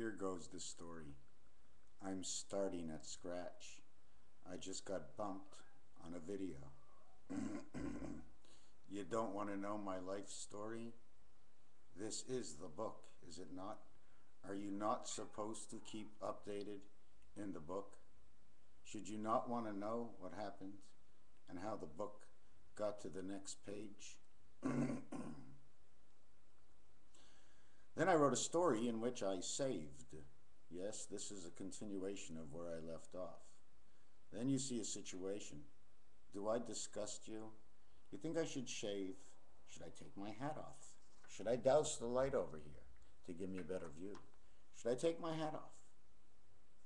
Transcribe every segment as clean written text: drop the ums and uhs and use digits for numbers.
Here goes the story. I'm starting at scratch. I just got bumped on a video. You don't want to know my life story? This is the book, is it not? Are you not supposed to keep updated in the book? Should you not want to know what happened and how the book got to the next page? Then I wrote a story in which I saved. Yes, this is a continuation of where I left off. Then you see a situation. Do I disgust you? You think I should shave? Should I take my hat off? Should I douse the light over here to give me a better view? Should I take my hat off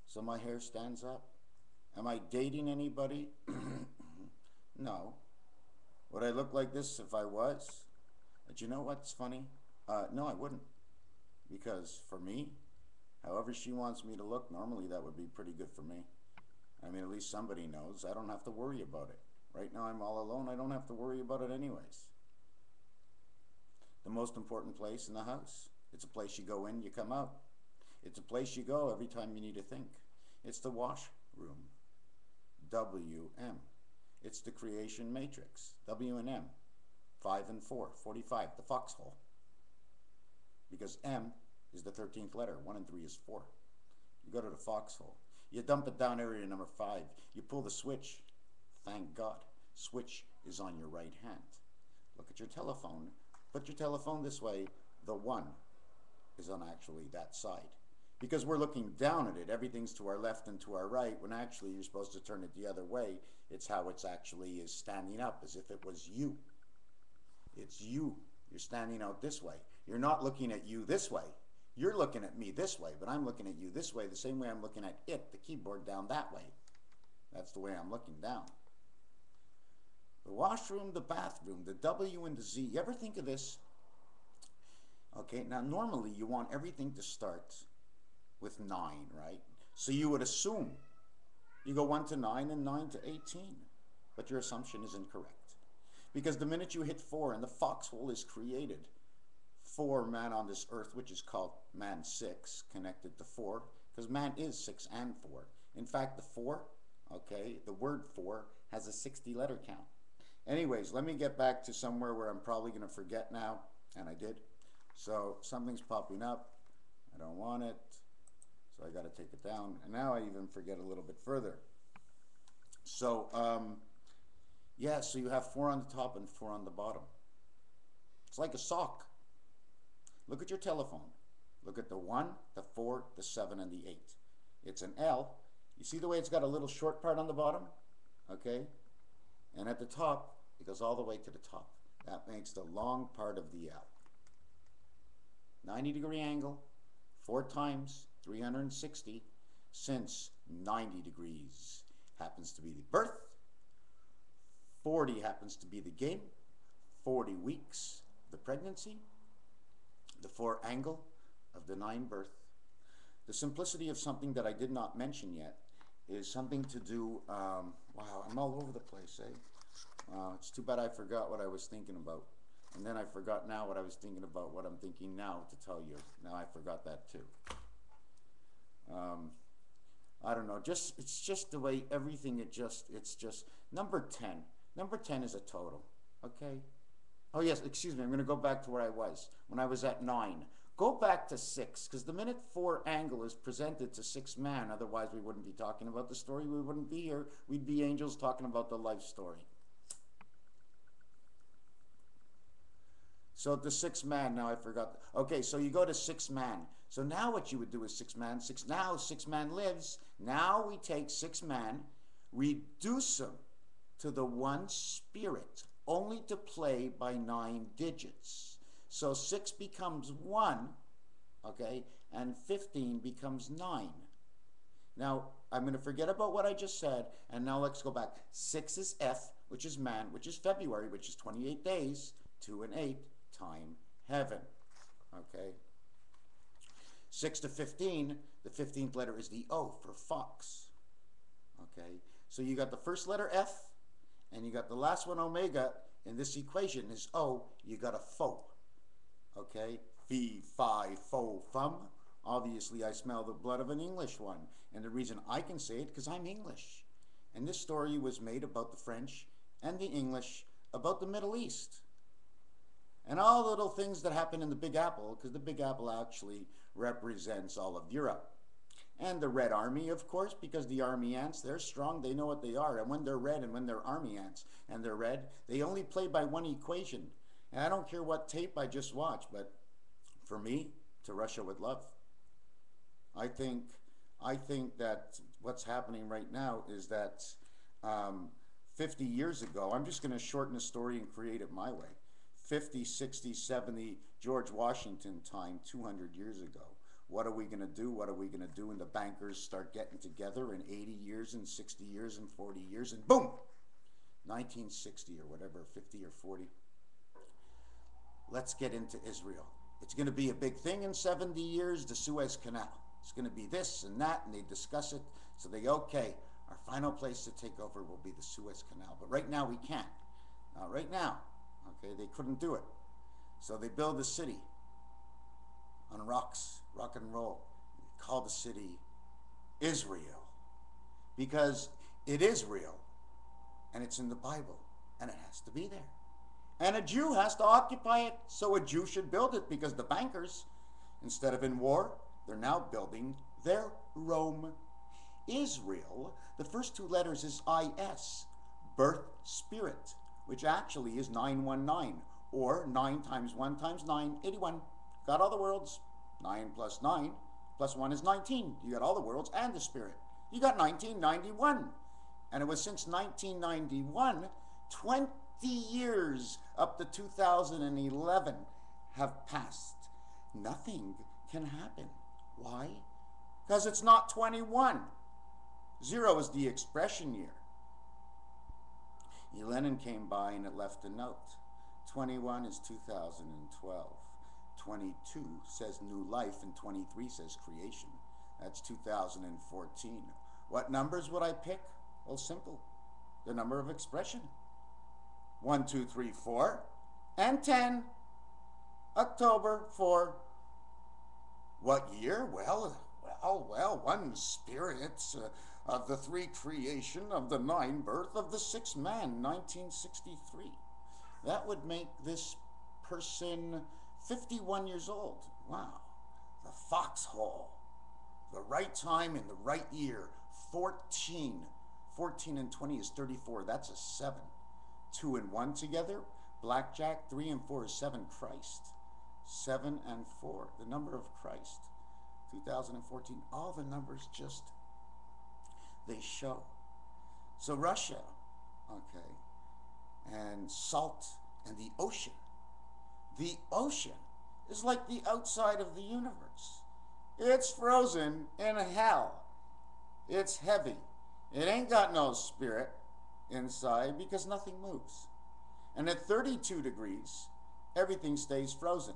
so my hair stands up? Am I dating anybody? No. Would I look like this if I was? But you know what's funny? No, I wouldn't. Because for me, however she wants me to look, normally that would be pretty good for me. I mean, at least somebody knows. I don't have to worry about it. Right now I'm all alone. I don't have to worry about it anyways. The most important place in the house. It's a place you go in, you come out. It's a place you go every time you need to think. It's the washroom. WM. It's the creation matrix. W and M. 5 and 4. 45. The foxhole. Because M is the 13th letter. 1 and 3 is 4. You go to the foxhole. You dump it down area number 5. You pull the switch. Thank God. Switch is on your right hand. Look at your telephone. Put your telephone this way. The 1 is on actually that side. Because we're looking down at it. Everything's to our left and to our right. When actually you're supposed to turn it the other way. It's how it's actually is standing up. As if it was you. It's you. You're standing out this way. You're not looking at you this way. You're looking at me this way, but I'm looking at you this way, the same way I'm looking at it, the keyboard, down that way. That's the way I'm looking down. The washroom, the bathroom, the W and the Z. You ever think of this? Okay, now normally you want everything to start with 9, right? So you would assume you go 1 to 9 and 9 to 18. But your assumption is incorrect. Because the minute you hit 4 and the foxhole is created, 4 man on this earth, which is called man 6, connected to 4, because man is 6 and 4. In fact, the 4, okay, the word 4 has a 60 letter count. Anyways, let me get back to somewhere where I'm probably going to forget now, and I did. So something's popping up. I don't want it, so I got to take it down. And now I even forget a little bit further. So, yeah, so you have 4 on the top and 4 on the bottom. It's like a sock. Look at your telephone. Look at the 1, the 4, the 7, and the 8. It's an L. You see the way it's got a little short part on the bottom? Okay? And at the top, it goes all the way to the top. That makes the long part of the L. 90-degree angle, 4 times 360, since 90 degrees happens to be the birth, 40 happens to be the game, 40 weeks the pregnancy, the 4 angle of the 9 birth. The simplicity of something that I did not mention yet is something to do, wow, I'm all over the place, eh? Wow, it's too bad I forgot what I was thinking about. And then I forgot now what I was thinking about, what I'm thinking now to tell you. Now I forgot that too. I don't know, it's just the way everything, it's just, number 10. Number 10 is a total, okay? Oh yes, excuse me, I'm going to go back to where I was, when I was at 9. Go back to 6, because the minute 4 angle is presented to 6 man, otherwise we wouldn't be talking about the story, we wouldn't be here, we'd be angels talking about the life story. So the 6 man, now I forgot. Okay, so you go to 6 man. So now what you would do is 6 man, now 6 man lives. Now we take 6 man, reduce him to the 1 spirit, only to play by 9 digits. So 6 becomes 1, okay, and 15 becomes 9. Now, I'm going to forget about what I just said, and now let's go back. 6 is F, which is man, which is February, which is 28 days, 2 and 8, time, heaven, okay? 6 to 15, the 15th letter is the O for fox, okay? So you got the first letter F, and you got the last one omega. In this equation is O, you got a fo, okay? Fee, fi, fo, fum, Obviously, I smell the blood of an English one. And the reason I can say it, because I'm English. And this story was made about the French and the English, about the Middle East. And all the little things that happen in the Big Apple, because the Big Apple actually represents all of Europe. And the Red Army, of course, because the army ants, they're strong, they know what they are. And when they're red and when they're army ants and they're red, they only play by one equation. And I don't care what tape I just watch, but for me, to Russia with love. I think that what's happening right now is that 50 years ago, I'm just going to shorten the story and create it my way. 50, 60, 70, George Washington time, 200 years ago. What are we going to do? What are we going to do? And the bankers start getting together in 80 years and 60 years and 40 years and boom, 1960 or whatever, 50 or 40. Let's get into Israel. It's going to be a big thing in 70 years, the Suez Canal. It's going to be this and that, and they discuss it. So they, okay, our final place to take over will be the Suez Canal. But right now we can't. Right now, okay, they couldn't do it. So they build a city on rocks, rock and roll. They call the city Israel because it is real and it's in the Bible and it has to be there. And a Jew has to occupy it, so a Jew should build it because the bankers, instead of in war, they're now building their Rome. Israel, the first two letters is I-S, birth spirit, which actually is 919, or 9 times 1 times 9, 81. Got all the worlds. 9 plus 9 plus 1 is 19. You got all the worlds and the spirit. You got 1991. And it was since 1991, 20 years up to 2011 have passed. Nothing can happen. Why? Because it's not 21. 0 is the expression year. Lenin came by and it left a note. 21 is 2012. 22 says new life and 23 says creation. That's 2014. What numbers would I pick? Well, simple. The number of expression. 1, 2, 3, 4, and 10. October 4. What year? Well, one spirit of the 3 creation of the 9 birth of the 6 man, 1963. That would make this person 51 years old. Wow. The foxhole. The right time in the right year. 14. 14 and 20 is 34. That's a 7. 2 and 1 together. Blackjack. 3 and 4 is 7. Christ. 7 and 4. The number of Christ. 2014. All the numbers just, they show. So Russia, okay, and salt and the ocean. The ocean is like the outside of the universe. It's frozen in hell. It's heavy. It ain't got no spirit inside because nothing moves. And at 32 degrees, everything stays frozen.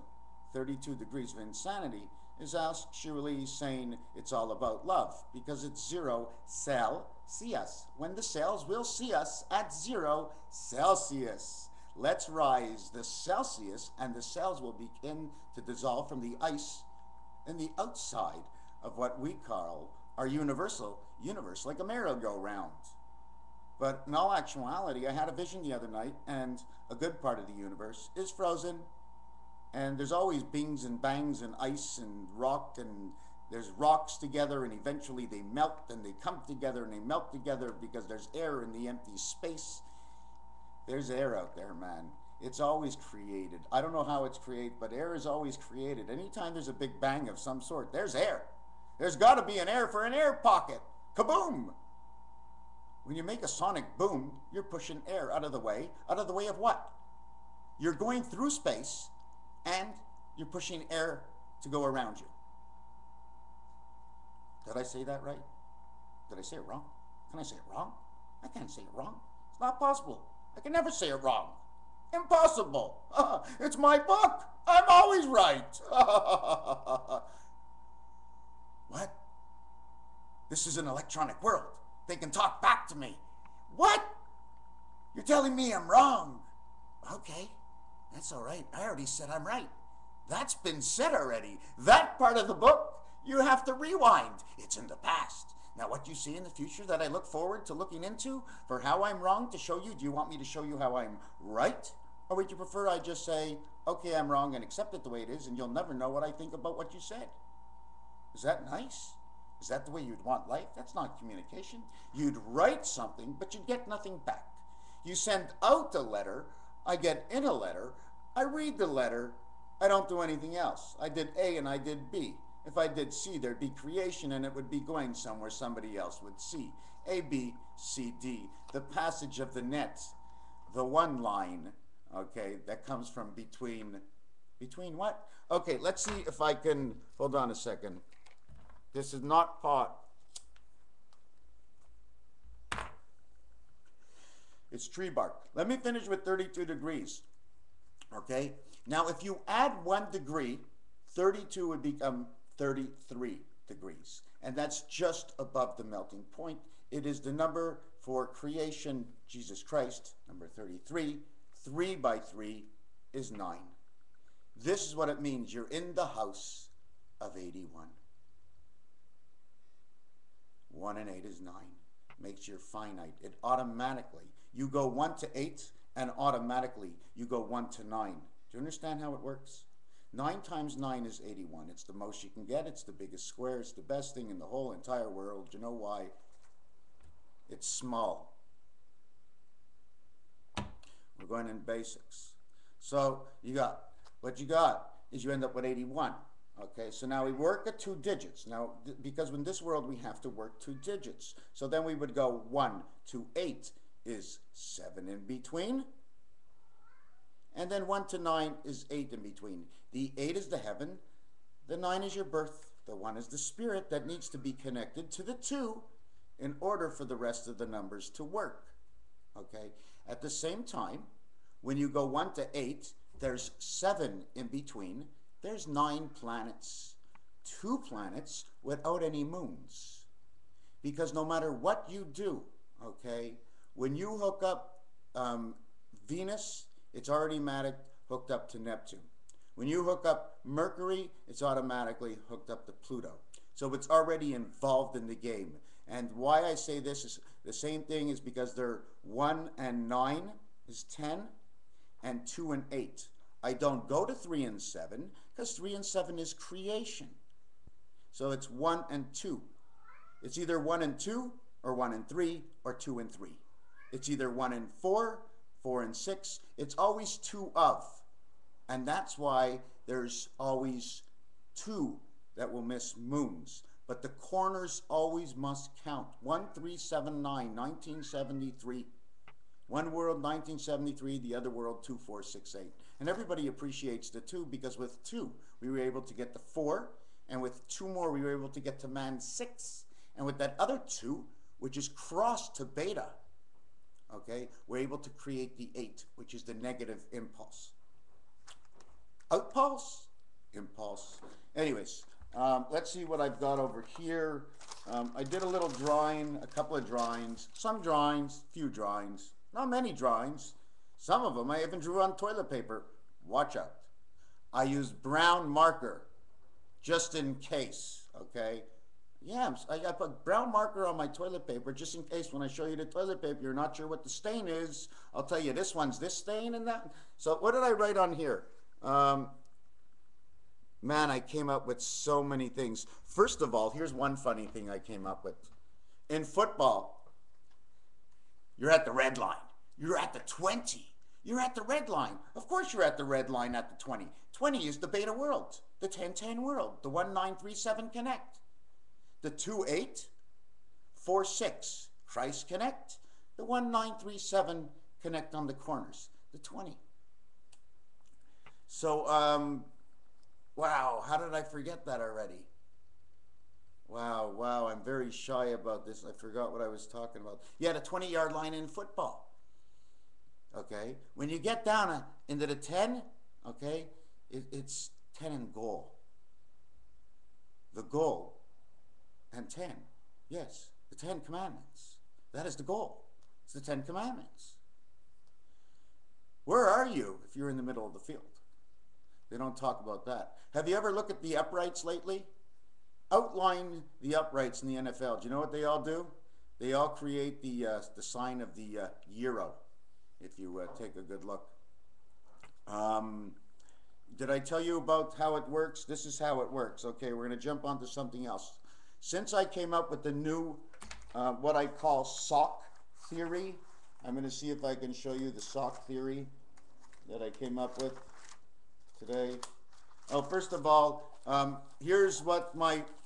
32 degrees of insanity is actually saying it's all about love because it's 0 Celsius. When the cells will see us at 0 Celsius. Let's rise the Celsius and the cells will begin to dissolve from the ice in the outside of what we call our universal universe, like a merry-go-round. But in all actuality, I had a vision the other night and a good part of the universe is frozen. And there's always bings and bangs and ice and rock, and there's rocks together, and eventually they melt, and they come together, and they melt together because there's air in the empty space. There's air out there, man. It's always created. I don't know how it's created, but air is always created. Anytime there's a big bang of some sort, there's air. There's got to be an air for an air pocket. Kaboom! When you make a sonic boom, you're pushing air out of the way. Out of the way of what? You're going through space, and you're pushing air to go around you. Did I say that right? Did I say it wrong? Can I say it wrong? I can't say it wrong. It's not possible. I can never say it wrong. Impossible. It's my book. I'm always right. What? This is an electronic world. They can talk back to me. What? You're telling me I'm wrong. Okay. That's all right. I already said I'm right. That's been said already. That part of the book, You have to rewind. It's in the past. Now, what you see in the future that I look forward to looking into for how I'm wrong to show you, do you want me to show you how I'm right? Or would you prefer I just say, okay, I'm wrong and accept it the way it is, and you'll never know what I think about what you said? Is that nice? Is that the way you'd want life? That's not communication. You'd write something, but you'd get nothing back. You send out a letter, I get in a letter, I read the letter, I don't do anything else. I did A and I did B. If I did C, there'd be creation and it would be going somewhere somebody else would see. A, B, C, D. The passage of the net, the one line, okay, that comes from between what? Okay, let's see if I can, hold on a second. This is not pot. It's tree bark. Let me finish with 32 degrees. Okay? Now, if you add 1 degree, 32 would become 33 degrees. And that's just above the melting point. It is the number for creation, Jesus Christ, number 33. 3 by 3 is 9. This is what it means. You're in the house of 81. 1 and 8 is 9. Makes you finite. It automatically, you go 1 to 8, and automatically you go 1 to 9. Do you understand how it works? 9 times 9 is 81. It's the most you can get. It's the biggest square. It's the best thing in the whole entire world. You know why? It's small. We're going in basics. So what you got is you end up with 81. Okay, so now we work at 2 digits. Now, because in this world we have to work 2 digits. So then we would go 1 to 8 is 7 in between. And then 1 to 9 is 8 in between. The 8 is the heaven. The 9 is your birth. The 1 is the spirit that needs to be connected to the 2 in order for the rest of the numbers to work. Okay, at the same time, when you go 1 to 8, there's 7 in between. There's 9 planets, 2 planets without any moons. Because no matter what you do, okay, when you hook up Venus, it's automatic hooked up to Neptune. When you hook up Mercury, it's automatically hooked up to Pluto. So it's already involved in the game. And why I say this is the same thing is because they're 1 and 9 is 10, and 2 and 8. I don't go to 3 and 7 because 3 and 7 is creation. So it's 1 and 2. It's either 1 and 2 or 1 and 3 or 2 and 3. It's either 1 and 4, 4 and 6. It's always 2 of. And that's why there's always 2 that will miss moons. But the corners always must count. 1379, 1973. One world, 1973, the other world, 2468. And everybody appreciates the 2 because with 2, we were able to get the 4. And with 2 more, we were able to get to man 6. And with that other 2, which is crossed to beta, okay, we're able to create the 8, which is the negative impulse. Outpulse? Impulse. Anyways, let's see what I've got over here. I did a little drawing, a couple of drawings, some drawings, few drawings, not many drawings. Some of them I even drew on toilet paper. Watch out. I used brown marker just in case, okay? Yeah, I put brown marker on my toilet paper just in case when I show you the toilet paper, you're not sure what the stain is. I'll tell you this one's this stain and that. So what did I write on here? Man, I came up with so many things. First of all, here's one funny thing I came up with. In football, you're at the red line. You're at the 20. You're at the red line. Of course you're at the red line at the 20. 20 is the beta world, the 10-10 world, the 1937 connect. The 2-8, 4-6, Christ connect. The 1937 connect on the corners, the 20. So, wow, how did I forget that already? Wow, I'm very shy about this. I forgot what I was talking about. Yeah, the 20-yard line in football. Okay, when you get down into the 10, okay, it's 10 and goal. The goal and 10. Yes, the 10 commandments. That is the goal. It's the 10 commandments. Where are you if you're in the middle of the field? They don't talk about that. Have you ever looked at the uprights lately? outline the uprights in the NFL. Do you know what they all do? They all create the sign of the euro. If you take a good look. Did I tell you about how it works? This is how it works. Okay, we're going to jump onto something else. Since I came up with the new, what I call sock theory, I'm going to see if I can show you the sock theory that I came up with today. Oh, first of all, here's what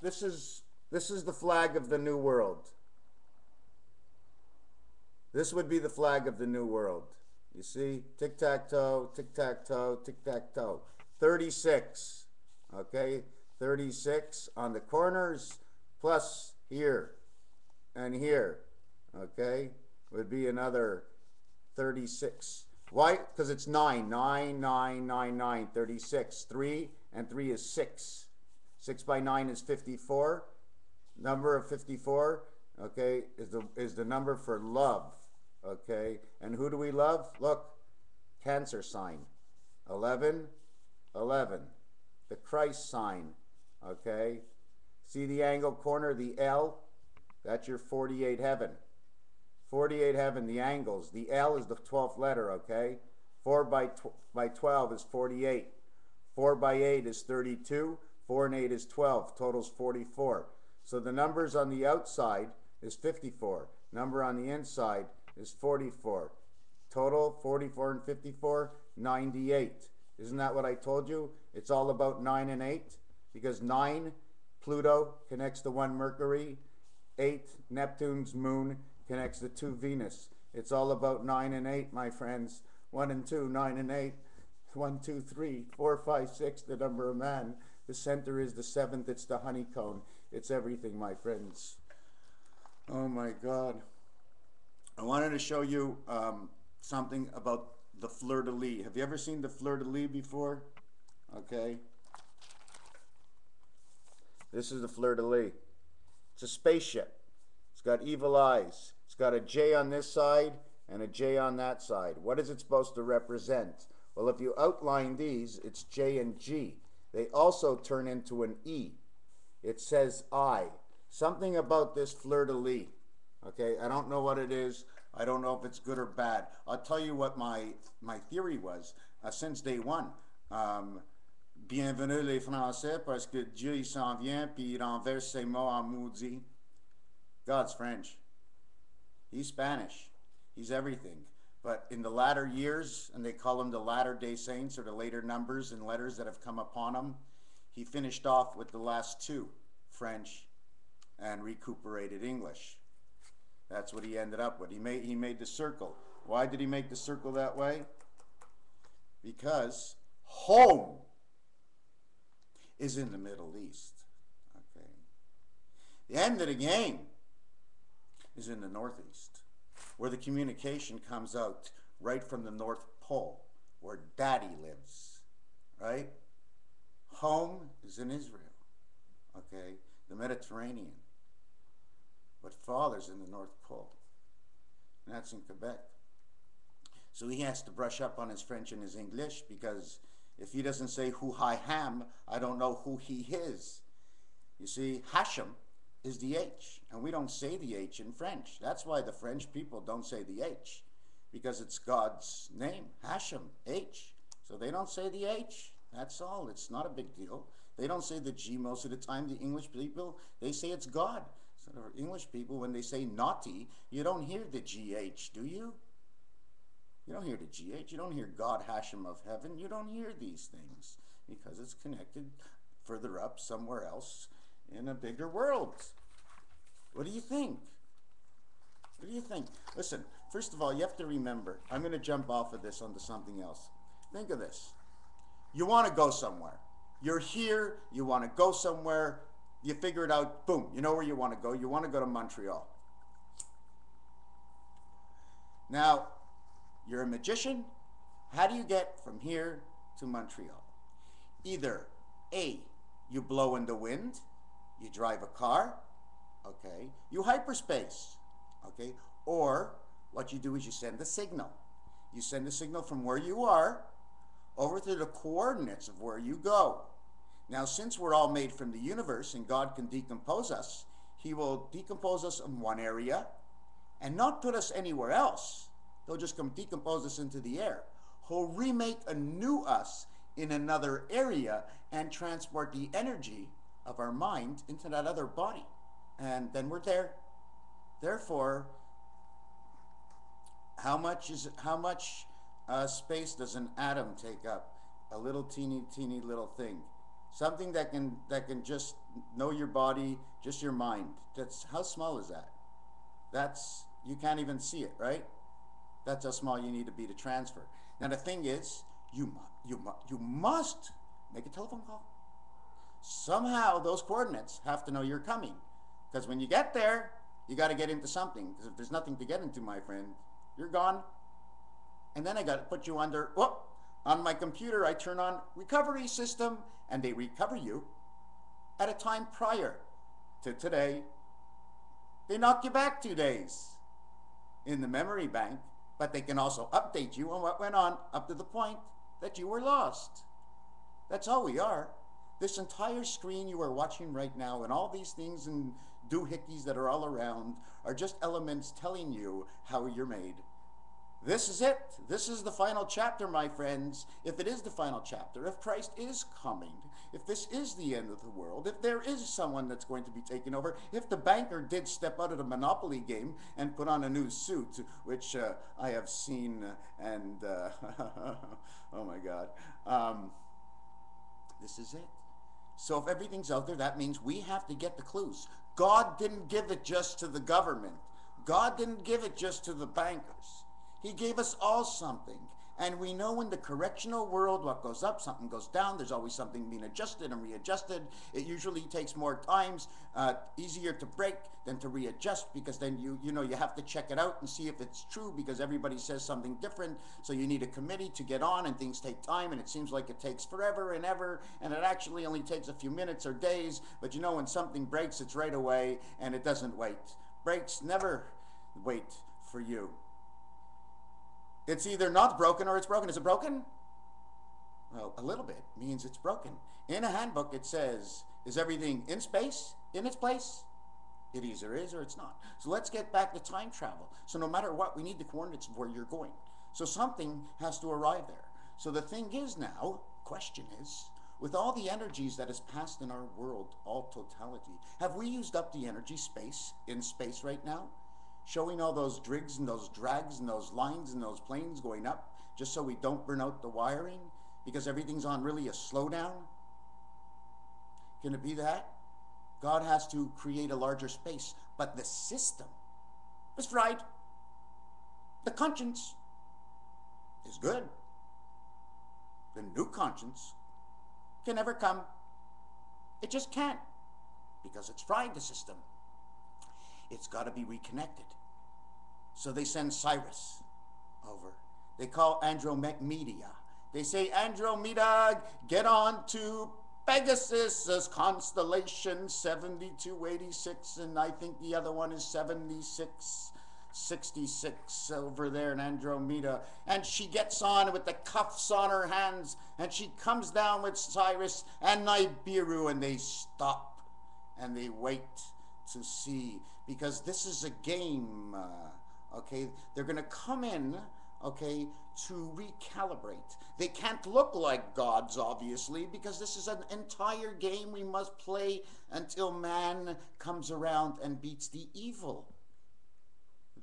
this is the flag of the New World. This would be the flag of the New World. You see, tic-tac-toe, tic-tac-toe, tic-tac-toe. 36, okay? 36 on the corners, plus here and here, okay? Would be another 36. Why? Because it's 9, 9, 9, 9, 9, 36. 3 and 3 is 6. 6 by 9 is 54. Number of 54, okay, is the number for love, okay? And who do we love? Look, Cancer sign. 11, 11. The Christ sign, okay? See the angle corner, the L? That's your 48 heaven. 48 heaven, the angles. The L is the 12th letter, okay? 4 by 12 is 48. 4 by 8 is 32. 4 and 8 is 12. Total's 44. So the numbers on the outside is 54. Number on the inside is 44. Total, 44 and 54, 98. Isn't that what I told you? It's all about 9 and 8. Because 9, Pluto connects to 1 Mercury. 8, Neptune's moon connects to 2 Venus. It's all about 9 and 8, my friends. 1 and 2, 9 and 8. 1, 2, 3, 4, 5, 6, the number of man. The center is the 7th. It's the honeycomb. It's everything, my friends. Oh, my God. I wanted to show you something about the fleur-de-lis. Have you ever seen the fleur-de-lis before? Okay. This is the fleur-de-lis. It's a spaceship. It's got evil eyes. It's got a J on this side and a J on that side. What is it supposed to represent? Well, if you outline these, it's J and G. They also turn into an E. It says I. Something about this fleur-de-lis. Okay, I don't know what it is. I don't know if it's good or bad. I'll tell you what my theory was since day one. Bienvenue les Français parce que Dieu il s'en vient puis il renverse ses mots en maudit. God's French. He's Spanish. He's everything. But in the latter years, and they call them the latter-day saints or the later numbers and letters that have come upon him, he finished off with the last 2, French and recuperated English. That's what he ended up with. He made the circle. Why did he make the circle that way? Because home is in the Middle East. Okay. The end of the game is in the Northeast, where the communication comes out right from the North Pole, where Daddy lives, right? Home is in Israel, okay? The Mediterranean. But Father's in the North Pole, and that's in Quebec. So he has to brush up on his French and his English, because if he doesn't say who I am, I don't know who he is. You see, Hashem is the H, and we don't say the H in French. That's why the French people don't say the H, because it's God's name, Hashem, H. So they don't say the H. That's all. It's not a big deal. They don't say the G most of the time. The English people, they say it's God. So the English people, when they say naughty, you don't hear the GH, do you? You don't hear the GH. You don't hear God, Hashem of heaven. You don't hear these things, because it's connected further up somewhere else in a bigger world. What do you think? What do you think? Listen, first of all, you have to remember, I'm going to jump off of this onto something else. Think of this. You want to go somewhere. You're here, you want to go somewhere, you figure it out, boom, you know where you want to go. You want to go to Montreal. Now, you're a magician. How do you get from here to Montreal? Either A, you blow in the wind, you drive a car, okay, you hyperspace, okay, or what you do is you send a signal. You send a signal from where you are over to the coordinates of where you go. Now, since we're all made from the universe and God can decompose us, he will decompose us in one area and not put us anywhere else. He'll just come decompose us into the air. He'll remake a new us in another area and transport the energy of our mind into that other body. And then we're there. Therefore, how much space does an atom take up? A little teeny little thing. Something that can just know your body, just your mind. That's how small is that? That's, you can't even see it, right? That's how small you need to be to transfer. Now the thing is, you must make a telephone call. Somehow those coordinates have to know you're coming, because when you get there, you got to get into something. Because if there's nothing to get into, my friend, you're gone. And then I got to put you under. Whoop! On my computer, I turn on recovery system, and they recover you at a time prior to today. They knock you back 2 days in the memory bank, but they can also update you on what went on up to the point that you were lost. That's all we are. This entire screen you are watching right now and all these things and doohickeys that are all around are just elements telling you how you're made. This is it. This is the final chapter, my friends. If it is the final chapter, if Christ is coming, if this is the end of the world, if there is someone that's going to be taken over, if the banker did step out of the Monopoly game and put on a new suit, which I have seen, and oh my God, this is it. So if everything's out there, that means we have to get the clues. God didn't give it just to the government. God didn't give it just to the bankers. He gave us all something. And we know in the correctional world, what goes up, something goes down. There's always something being adjusted and readjusted. It usually takes more times, easier to break than to readjust, because then you know you have to check it out and see if it's true, because everybody says something different. So you need a committee to get on, and things take time, and it seems like it takes forever and ever, and it actually only takes a few minutes or days. But you know, when something breaks, it's right away, and it doesn't wait. Breaks never wait for you. It's either not broken or it's broken. Is it broken? Well, a little bit means it's broken. In a handbook, it says, is everything in space, in its place? It either is or it's not. So let's get back to time travel. So no matter what, we need the coordinates of where you're going. So something has to arrive there. So the thing is now, question is, with all the energies that has passed in our world, all totality, have we used up the energy space in space right now? Showing all those drigs and those drags and those lines and those planes going up, just so we don't burn out the wiring, because everything's on really a slowdown? Can it be that? God has to create a larger space, but the system is fried. The conscience is good. The new conscience can never come. It just can't, because it's fried, the system. It's got to be reconnected. So they send Cyrus over. They call Andromeda. They say, Andromeda, get on to Pegasus' constellation 7286, and I think the other one is 7666 over there in Andromeda. And she gets on with the cuffs on her hands, and she comes down with Cyrus and Nibiru, and they stop and they wait to see, because this is a game, okay? They're going to come in, okay, to recalibrate. They can't look like gods, obviously, because this is an entire game we must play until man comes around and beats the evil.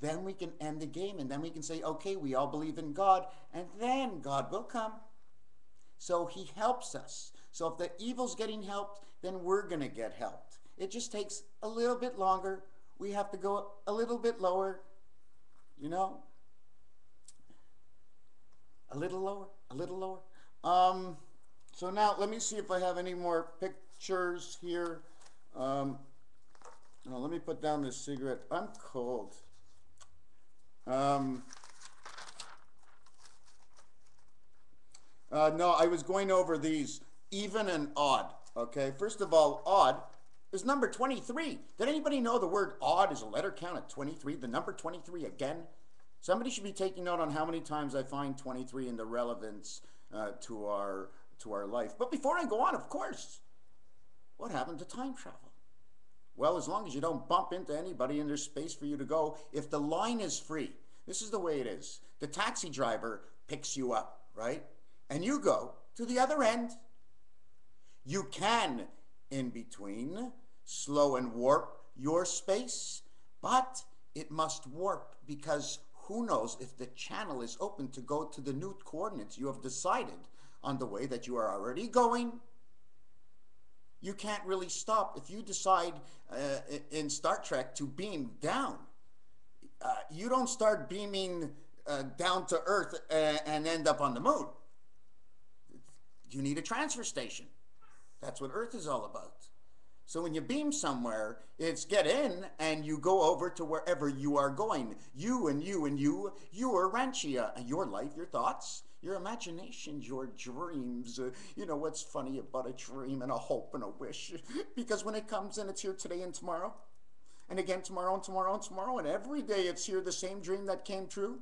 Then we can end the game, and then we can say, okay, we all believe in God, and then God will come. So he helps us. So if the evil's getting helped, then we're going to get helped. It just takes a little bit longer. We have to go a little bit lower, you know? A little lower, a little lower. So now let me see if I have any more pictures here. Now let me put down this cigarette. I'm cold. No, I was going over these even and odd. Okay, first of all, odd is number 23. Did anybody know the word odd is a letter count at 23? The number 23 again? Somebody should be taking note on how many times I find 23 in the relevance to our life. But before I go on, of course, What happened to time travel? Well, as long as you don't bump into anybody and there's space for you to go, if the line is free, this is the way it is. The taxi driver picks you up, right? And you go to the other end. You can, in between, slow and warp your space, but it must warp because who knows if the channel is open to go to the new coordinates you have decided on the way that you are already going. You can't really stop. If you decide in Star Trek to beam down, you don't start beaming down to Earth and end up on the moon. You need a transfer station. That's what Earth is all about. So when you beam somewhere, it's get in and you go over to wherever you are going. You and you and you, your Ranchia, your life, your thoughts, your imaginations, your dreams. You know what's funny about a dream and a hope and a wish? Because when it comes in, it's here today and tomorrow. And again tomorrow and tomorrow and tomorrow. And every day it's here, the same dream that came true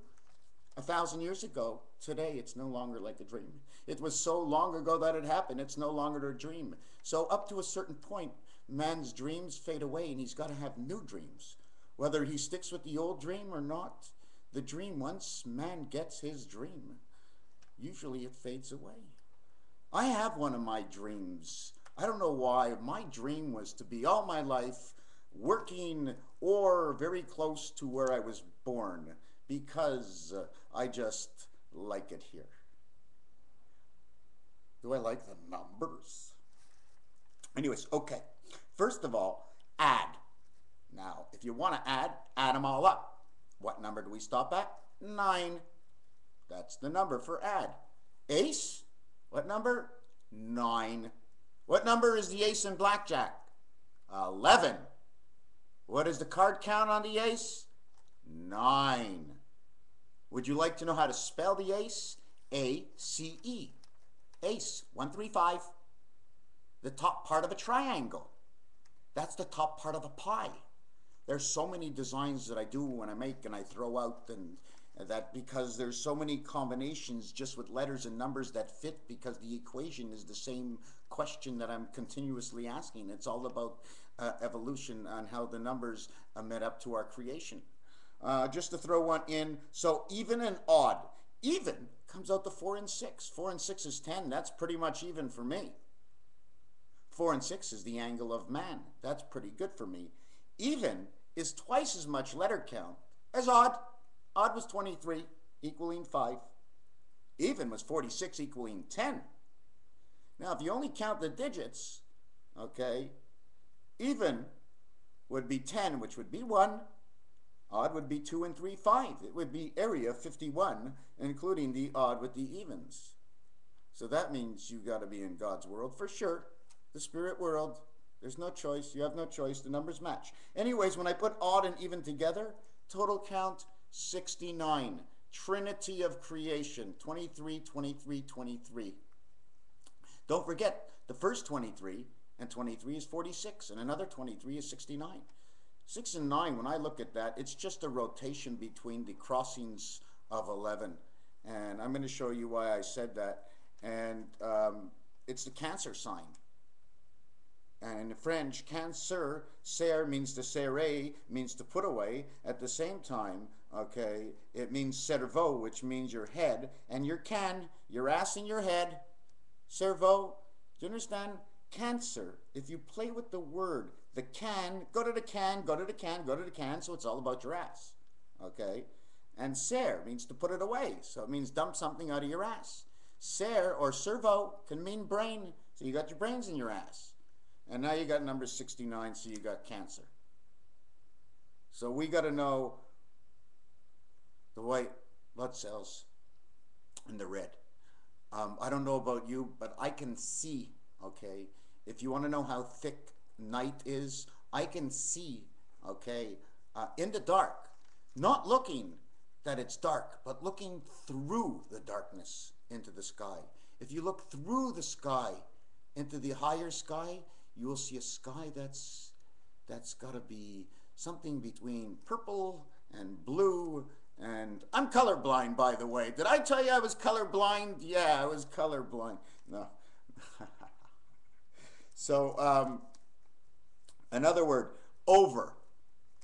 1,000 years ago. Today it's no longer like a dream. It was so long ago that it happened. It's no longer a dream. So up to a certain point, man's dreams fade away and he's got to have new dreams. Whether he sticks with the old dream or not, the dream, once man gets his dream, usually it fades away. I have one of my dreams. I don't know why. My dream was to be all my life working or very close to where I was born because I just like it here. Do I like the numbers? Anyways, okay. First of all, add. Now, if you want to add them all up. What number do we stop at? 9. That's the number for add. Ace, what number? 9. What number is the ace in blackjack? 11. What is the card count on the ace? 9. Would you like to know how to spell the ace? A-C-E. Ace, 1, 3, 5. The top part of a triangle. That's the top part of a pie. There's so many designs that I do when I make and I throw out, and that because there's so many combinations just with letters and numbers that fit, because the equation is the same question that I'm continuously asking. It's all about evolution and how the numbers met up to our creation. Just to throw one in, so even and odd. Even comes out to 4 and 6. 4 and 6 is 10. That's pretty much even for me. 4 and 6 is the angle of man. That's pretty good for me. Even is twice as much letter count as odd. Odd was 23, equaling 5. Even was 46, equaling 10. Now, if you only count the digits, okay, even would be 10, which would be 1. Odd would be 2 and 3, 5. It would be area 51, including the odd with the evens. So that means you got to be in God's world for sure. The spirit world. There's no choice. You have no choice. The numbers match. Anyways, when I put odd and even together, total count 69. Trinity of creation. 23, 23, 23. Don't forget, the first 23 and 23 is 46, and another 23 is 69. 6 and 9, when I look at that, it's just a rotation between the crossings of 11. And I'm going to show you why I said that. And it's the Cancer sign. And in French, cancer, serre means to serrer, means to put away. At the same time, okay, it means cerveau, which means your head, and your can, your ass in your head. Cerveau, do you understand? Cancer, if you play with the word, the can, go to the can, go to the can, go to the can, so it's all about your ass, okay? And serre means to put it away, so it means dump something out of your ass. Serre or cerveau can mean brain, so you got your brains in your ass. And now you got number 69, so you got Cancer. So we got to know the white blood cells and the red. I don't know about you, but I can see, okay, if you want to know how thick night is, I can see, okay, in the dark, not looking that it's dark, but looking through the darkness into the sky. If you look through the sky into the higher sky, you will see a sky that's got to be something between purple and blue. And I'm colorblind, by the way. Did I tell you I was colorblind? Yeah, I was colorblind. No. So, another word, over.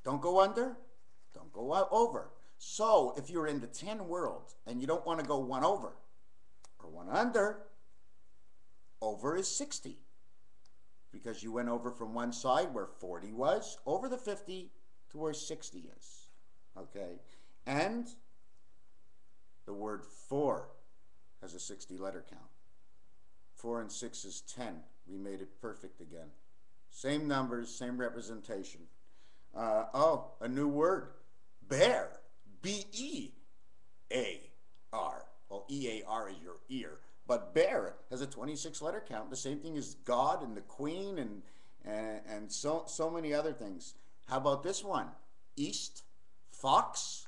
Don't go under, don't go over. So, if you're in the 10 world and you don't want to go one over or one under, over is 60. Because you went over from one side where 40 was, over the 50 to where 60 is. Okay? And the word for has a 60 letter count. 4 and 6 is 10. We made it perfect again. Same numbers, same representation. A new word. Bear. B-E-A-R. Well, E-A-R is your ear. But bear has a 26 letter count. The same thing as God and the Queen and so many other things. How about this one? East, fox,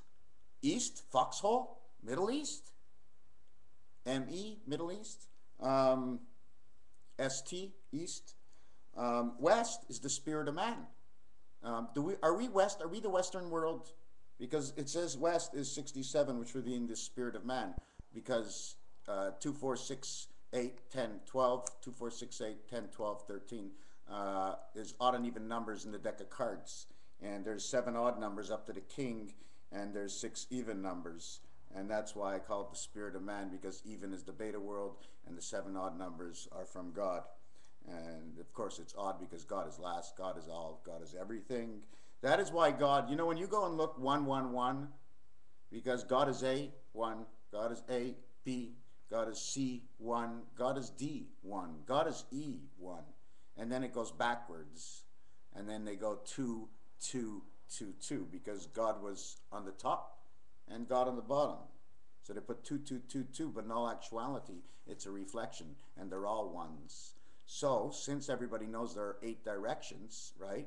east, foxhole, Middle East, M-E, Middle East, S-T, East. West is the spirit of man. Are we West? Are we the Western world? Because it says West is 67, which would be in the spirit of man. Because 2, 4, 6, 8, 10, 12, 2, 4, 6, 8, 10, 12, 13 is odd and even numbers in the deck of cards. And there's 7 odd numbers up to the king, and there's 6 even numbers. And that's why I call it the spirit of man, because even is the beta world, and the 7 odd numbers are from God. And of course it's odd because God is last, God is all, God is everything. That is why God, you know, when you go and look 1, 1, 1, because God is A, 1, God is A, B, God is C, 1, God is D, 1, God is E, 1. And then it goes backwards. And then they go 2, 2, 2, 2, because God was on the top and God on the bottom. So they put 2, 2, 2, 2, but in all actuality, it's a reflection, and they're all ones. So, since everybody knows there are 8 directions, right?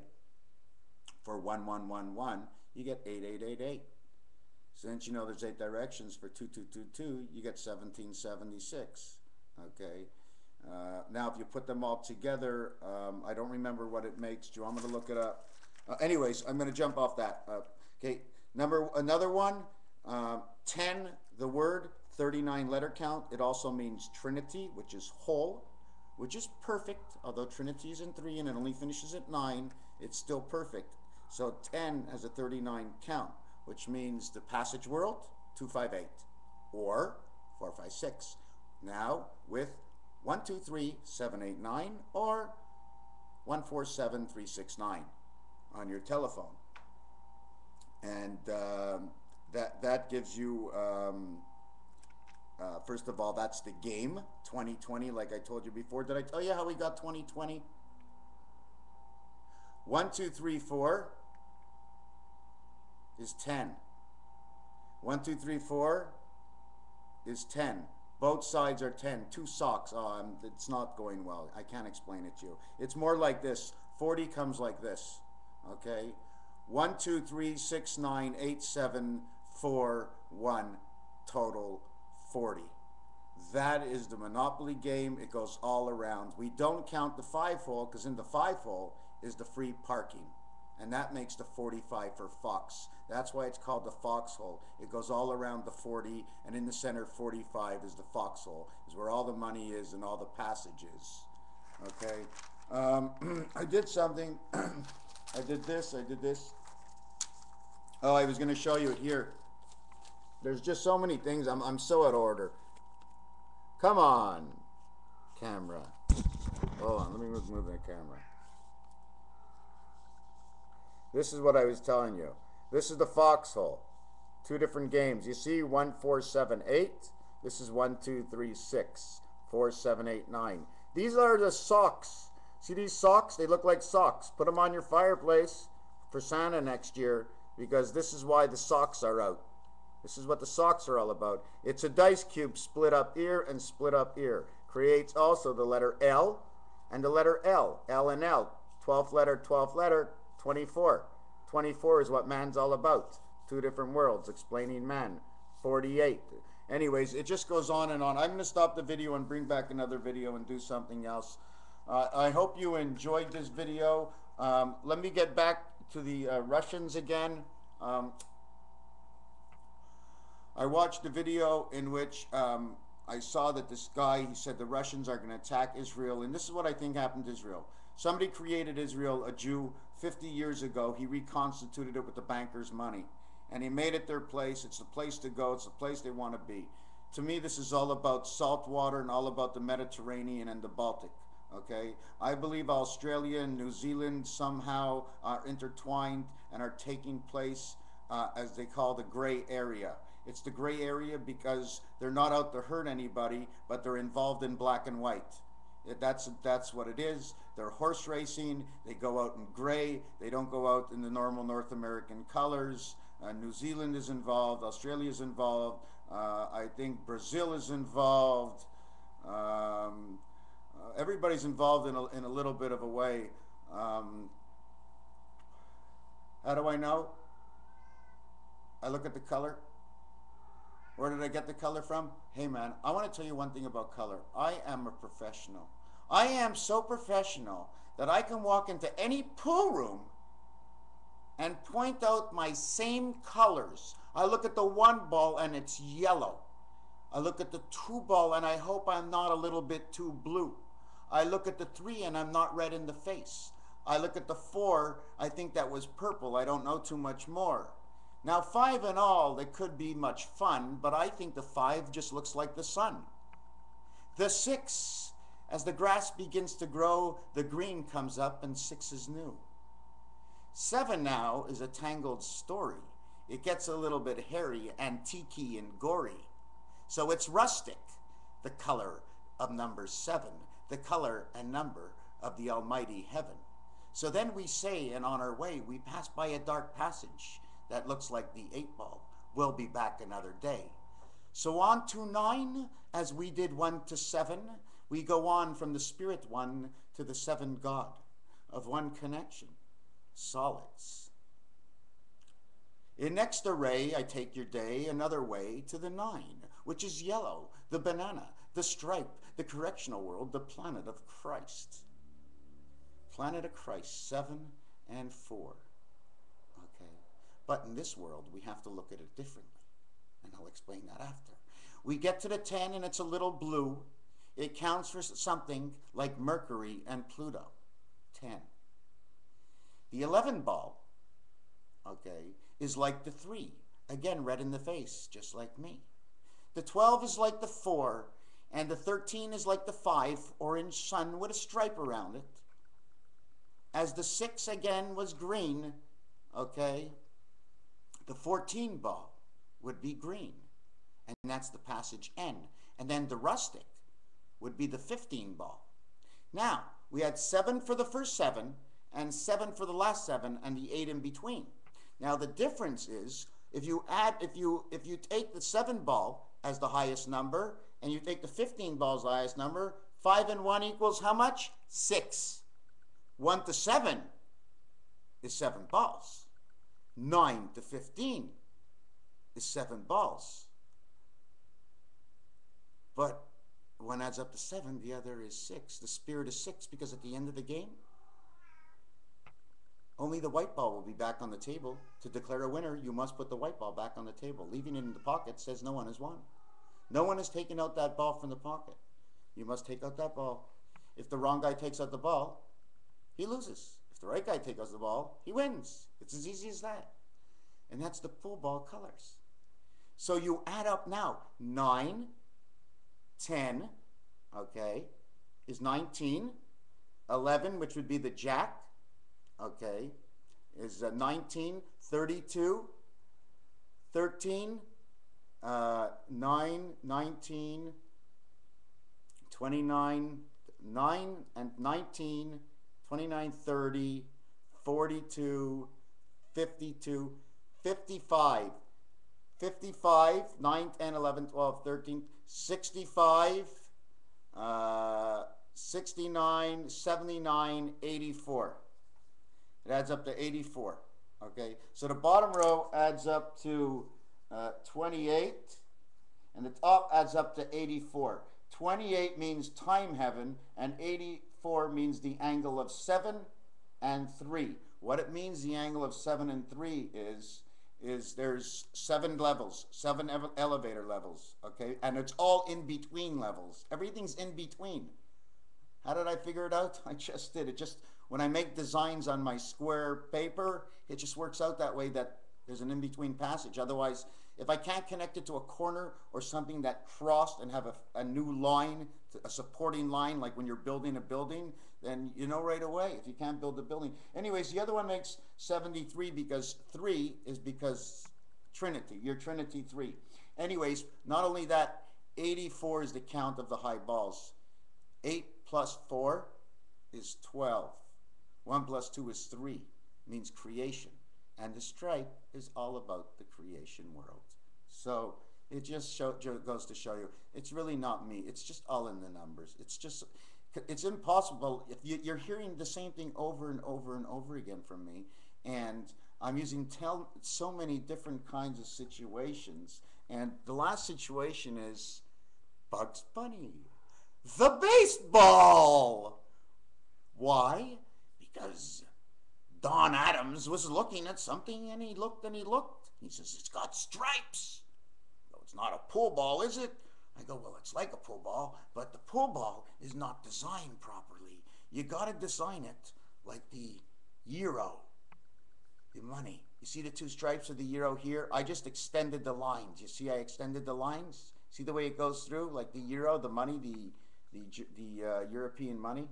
For 1, 1, 1, 1, you get 8, 8, 8, 8. Since you know there's 8 directions for 2, 2, 2, 2, you get 1776. Okay. Now, if you put them all together, I don't remember what it makes. Do you want me to look it up? Anyways, I'm going to jump off that. Okay. Another one. 10, the word, 39 letter count. It also means Trinity, which is whole, which is perfect. Although Trinity is in 3 and it only finishes at 9, it's still perfect. So 10 has a 39 count, which means the passage world, 258, or 456. Now with 1, 2, 3, 7, 8, 9, or 1, 4, 7, 3, 6, 9 on your telephone. And that gives you, first of all, that's the game, 2020, like I told you before. Did I tell you how we got 2020? 1, 2, 3, 4 is 10. 1, 2, 3, 4 is 10. Both sides are 10. 2 socks. Oh, it's not going well. I can't explain it to you. It's more like this. 40 comes like this. Okay? 1, 2, 3, 6, 9, 8, 7, 4, 1, total 40. That is the Monopoly game. It goes all around. We don't count the 5-hole because in the 5-hole is the free parking. And that makes the 45 for Fox. That's why it's called the foxhole. It goes all around the 40, and in the center, 45 is the foxhole. Is where all the money is and all the passage is. Okay? I did something. I did this. Oh, I was going to show you it here. There's just so many things. I'm so out of order. Come on, camera. Hold on, let me move the camera. This is what I was telling you. This is the foxhole. 2 different games. You see 1, 4, 7, 8. This is 1, 2, 3, 6. 4, 7, 8, 9. These are the socks. See these socks? They look like socks. Put them on your fireplace for Santa next year, because this is why the socks are out. This is what the socks are all about. It's a dice cube split up here and split up here. Creates also the letter L and the letter L. L and L. 12th letter, 24. 24 is what man's all about. 2 different worlds explaining man. 48. Anyways, it just goes on and on. I'm going to stop the video and bring back another video and do something else. I hope you enjoyed this video. Let me get back to the Russians again. I watched a video in which I saw that this guy, he said the Russians are going to attack Israel, and this is what I think happened to Israel. Somebody created Israel, a Jew, 50 years ago. He reconstituted it with the bankers' money, and he made it their place. It's the place to go. It's the place they want to be. To me, this is all about salt water and all about the Mediterranean and the Baltic. Okay, I believe Australia and New Zealand somehow are intertwined and are taking place as they call the gray area. It's the gray area because they're not out to hurt anybody, but they're involved in black and white. That's what it is. They're horse racing. They go out in gray. They don't go out in the normal North American colors. New Zealand is involved. Australia is involved. I think Brazil is involved. Everybody's involved in a little bit of a way. How do I know? I look at the color. Where did I get the color from? Hey man, I want to tell you one thing about color. I am a professional. I am so professional that I can walk into any pool room and point out my same colors. I look at the 1 ball and it's yellow. I look at the 2 ball and I hope I'm not a little bit too blue. I look at the 3 and I'm not red in the face. I look at the 4, I think that was purple. I don't know too much more. Now 5 and all, it could be much fun, but I think the 5 just looks like the sun. The 6, as the grass begins to grow, the green comes up and 6 is new. 7 now is a tangled story. It gets a little bit hairy, antique-y, and gory. So it's rustic, the color of number 7, the color and number of the almighty heaven. So then we say, and on our way, we pass by a dark passage that looks like the 8 ball. We'll be back another day. So on to 9, as we did 1 to 7, we go on from the spirit 1 to the 7 God of one connection, solids. In next array, I take your day another way to the 9, which is yellow, the banana, the stripe, the correctional world, the planet of Christ. Planet of Christ, 7 and 4. Okay. But in this world, we have to look at it differently. And I'll explain that after. We get to the 10 and it's a little blue. It counts for something like Mercury and Pluto. 10. The 11 ball, okay, is like the 3. Again, red in the face, just like me. The 12 is like the 4. And the 13 is like the 5, orange sun with a stripe around it. As the 6 again was green, okay, the 14 ball would be green. And that's the passage N. And then the rustic would be the 15 ball. Now, we had 7 for the first 7, and 7 for the last 7, and the 8 in between. Now, the difference is, if you take the 7 ball as the highest number, and you take the 15 ball as the highest number, 5 and 1 equals how much? 6. 1 to 7 is 7 balls. 9 to 15 is 7 balls. But one adds up to 7, the other is 6. The spirit is 6 because at the end of the game, only the white ball will be back on the table. To declare a winner, you must put the white ball back on the table. Leaving it in the pocket says no one has won. No one has taken out that ball from the pocket. You must take out that ball. If the wrong guy takes out the ball, he loses. If the right guy takes out the ball, he wins. It's as easy as that. And that's the pool ball colors. So you add up now. 9, 10, okay, is 19. 11, which would be the jack, okay, is 19. 32. 13. 9, 19, 29, 9 and 19, 29, 30, 42, 52, 55, 55, 9, 10, 11, 12, 13, 65, 69, 79, 84. It adds up to 84, okay? So the bottom row adds up to 28, and the top adds up to 84. 28 means time heaven, and 84 means the angle of 7 and 3. What it means, the angle of 7 and 3 is is there's 7 levels, 7 elevator levels, okay? And it's all in between levels. Everything's in between. How did I figure it out? I just did. It just, when I make designs on my square paper, it just works out that way, that there's an in-between passage. Otherwise, if I can't connect it to a corner or something that crossed and have a new line, a supporting line, like when you're building a building, then you know right away if you can't build a building. Anyways, the other one makes 73 because 3 is because Trinity. You're Trinity 3. Anyways, not only that, 84 is the count of the high balls. 8 plus 4 is 12. 1 plus 2 is 3. Means creation. And the stripe is all about the creation world. So it just goes to show you, it's really not me. It's just all in the numbers. It's impossible. If you're hearing the same thing over and over and over again from me, and I'm using so many different kinds of situations. And the last situation is Bugs Bunny. The baseball! Why? Because Don Adams was looking at something, and he looked and he looked. He says, it's got stripes. No, it's not a pool ball, is it? I go, well, it's like a pool ball, but the pool ball is not designed properly. You got to design it like the euro, the money. You see the 2 stripes of the euro here? I just extended the lines. You see I extended the lines? See the way it goes through? Like the euro, the money, the European money.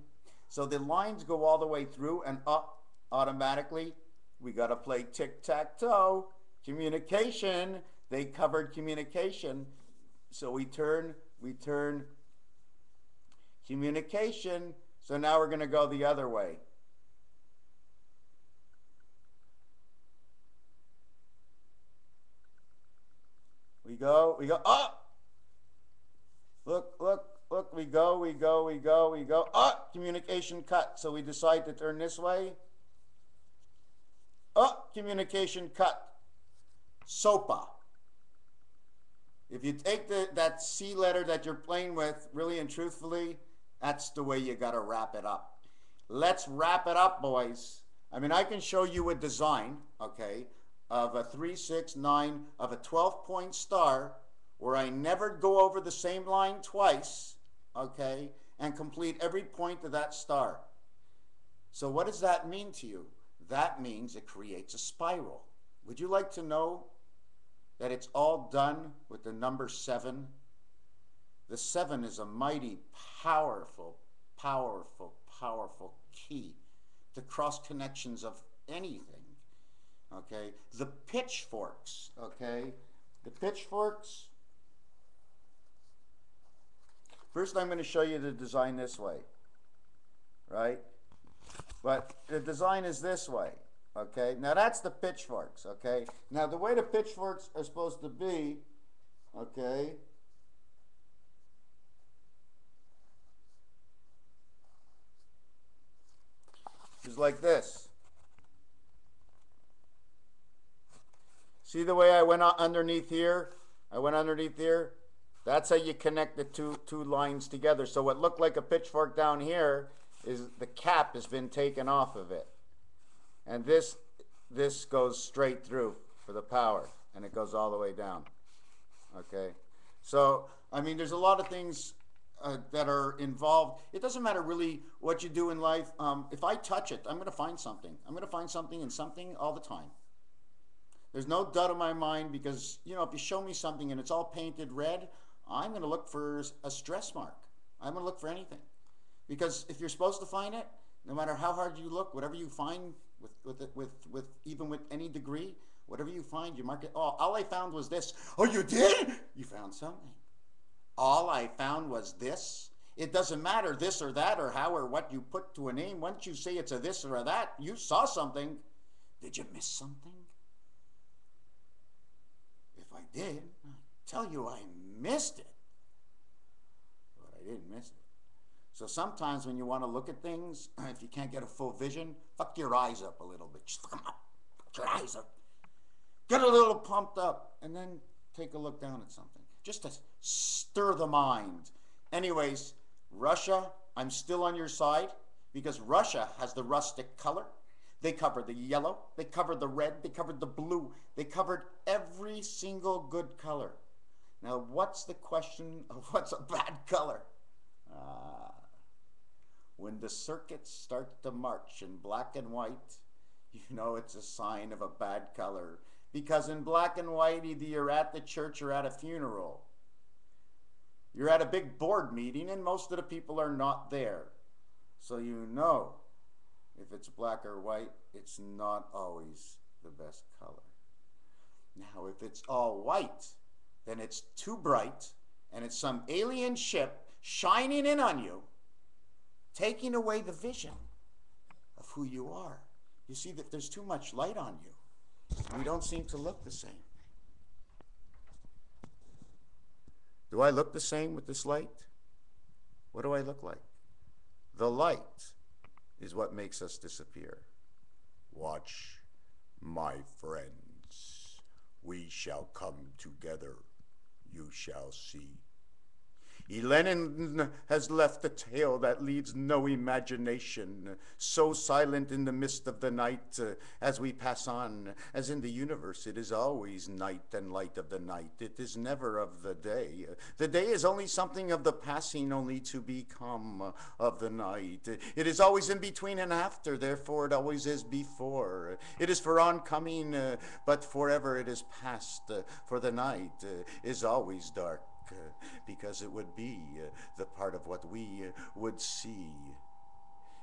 So the lines go all the way through and up automatically. We got to play tic-tac-toe. Communication. They covered communication. So we turn communication. So now we're going to go the other way. We go, oh! Look, we go. Oh, communication cut. So we decide to turn this way. Oh, communication cut. SOPA. If you take that C letter that you're playing with, really and truthfully, that's the way you got to wrap it up. Let's wrap it up, boys. I mean, I can show you a design, okay, of a 3, 6, 9, of a 12-point star, where I never go over the same line twice, okay, and complete every point of that star. So what does that mean to you? That means it creates a spiral. Would you like to know that it's all done with the number 7? The 7 is a mighty, powerful, powerful, powerful key to cross connections of anything, okay? The pitchforks, okay? The pitchforks. First, I'm going to show you the design this way, right? But the design is this way, okay? Now, that's the pitchforks, okay? Now, the way the pitchforks are supposed to be, okay, is like this. See the way I went underneath here? I went underneath here. That's how you connect the two lines together. So what looked like a pitchfork down here is the cap has been taken off of it. And this goes straight through for the power, and it goes all the way down. Okay? So, I mean, there's a lot of things that are involved. It doesn't matter really what you do in life. If I touch it, I'm going to find something. I'm going to find something in something all the time. There's no doubt in my mind, because, you know, if you show me something and it's all painted red, I'm going to look for a stress mark. I'm going to look for anything. Because if you're supposed to find it, no matter how hard you look, whatever you find even with any degree, whatever you find, you mark it. Oh, all I found was this. Oh, you did? You found something. All I found was this. It doesn't matter this or that or how or what you put to a name. Once you say it's a this or a that, you saw something. Did you miss something? If I did, I tell you I missed it. But I didn't miss it. So sometimes when you want to look at things, if you can't get a full vision, fuck your eyes up a little bit. Just come up, fuck your eyes up. Get a little pumped up, and then take a look down at something. Just to stir the mind. Anyways, Russia, I'm still on your side, because Russia has the rustic color. They covered the yellow, they covered the red, they covered the blue, they covered every single good color. Now, what's the question of what's a bad color? When the circuits start to march in black and white, you know it's a sign of a bad color. Because in black and white, either you're at the church or at a funeral. You're at a big board meeting and most of the people are not there. So you know if it's black or white, it's not always the best color. Now, if it's all white, then it's too bright and it's some alien ship shining in on you, taking away the vision of who you are. You see that there's too much light on you. We don't seem to look the same. Do I look the same with this light? What do I look like? The light is what makes us disappear. Watch, my friends. We shall come together. You shall see. Lenin has left a tale that leads no imagination, so silent in the mist of the night as we pass on, as in the universe it is always night and light of the night. It is never of the day. The day is only something of the passing, only to become of the night. It is always in between and after, therefore it always is before. It is for oncoming, but forever it is past, for the night is always dark. Because it would be the part of what we would see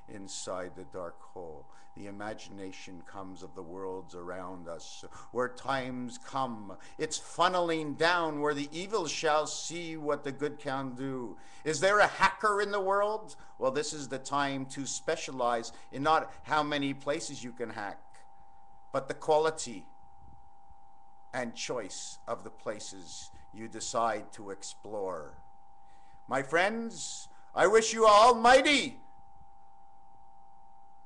inside the dark hole. The imagination comes of the worlds around us, where times come. It's funneling down where the evil shall see what the good can do. Is there a hacker in the world? Well, this is the time to specialize in not how many places you can hack, but the quality and choice of the places you decide to explore. My friends, I wish you almighty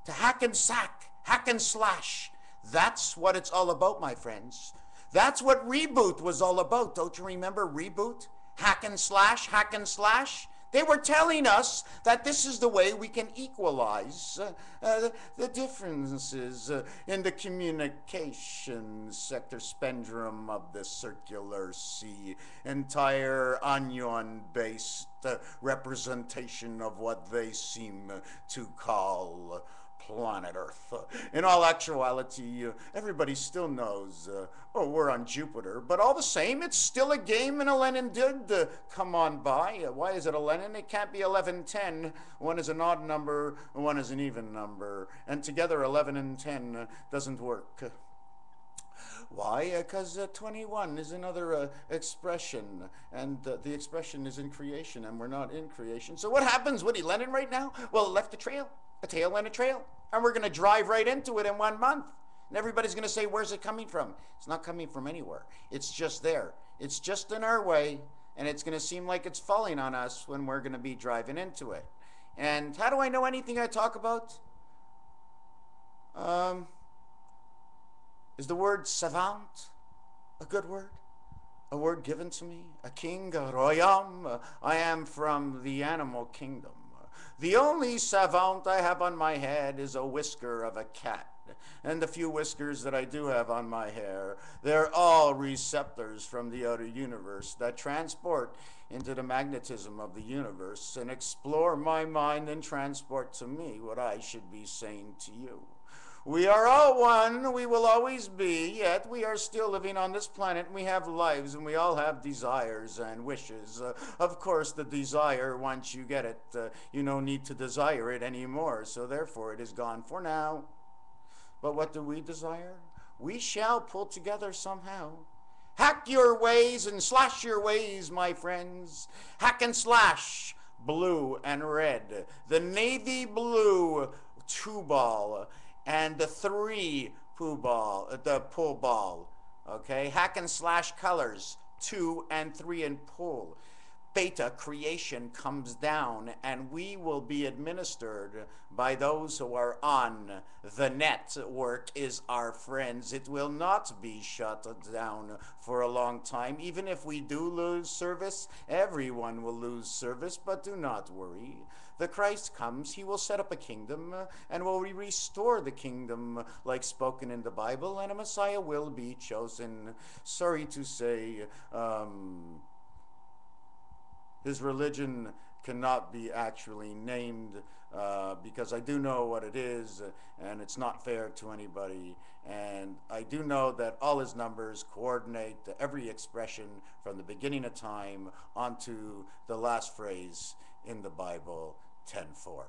to hack and sack, hack and slash. That's what it's all about, my friends. That's what Reboot was all about. Don't you remember Reboot? Hack and slash, hack and slash. They were telling us that this is the way we can equalize the differences in the communication sector spectrum of the circular sea, entire onion-based representation of what they seem to call planet Earth. In all actuality, everybody still knows, we're on Jupiter, but all the same, it's still a game and a Lenin did come on by. Why is it a Lenin? It can't be 1110. One is an odd number, one is an even number, and together 11 and 10 doesn't work. Why? Because 21 is another expression, and the expression is in creation, and we're not in creation. So what happens with Lenin right now? Well, it left a trail and a trail. And we're going to drive right into it in 1 month. And everybody's going to say, where's it coming from? It's not coming from anywhere. It's just there. It's just in our way. And it's going to seem like it's falling on us when we're going to be driving into it. And how do I know anything I talk about? Is the word savant a good word? A word given to me? A king, a royaume? I am from the animal kingdom. The only savant I have on my head is a whisker of a cat. And the few whiskers that I do have on my hair, they're all receptors from the outer universe that transport into the magnetism of the universe and explore my mind and transport to me what I should be saying to you. We are all one, we will always be, yet we are still living on this planet, and we have lives, and we all have desires and wishes. Of course, the desire, once you get it, you don't need to desire it anymore, so therefore it is gone for now. But what do we desire? We shall pull together somehow. Hack your ways and slash your ways, my friends. Hack and slash, blue and red. The navy blue 2-ball. And the 3 pull ball, okay? Hack and slash colors, 2 and 3 and pull. beta creation comes down, and we will be administered by those who are on the network is our friends. It will not be shut down for a long time. Even if we do lose service, everyone will lose service, but do not worry. The Christ comes, he will set up a kingdom and will restore the kingdom like spoken in the Bible, and a Messiah will be chosen. Sorry to say, his religion cannot be actually named because I do know what it is, and it's not fair to anybody. And I do know that all his numbers coordinate every expression from the beginning of time onto the last phrase in the Bible, 10:4.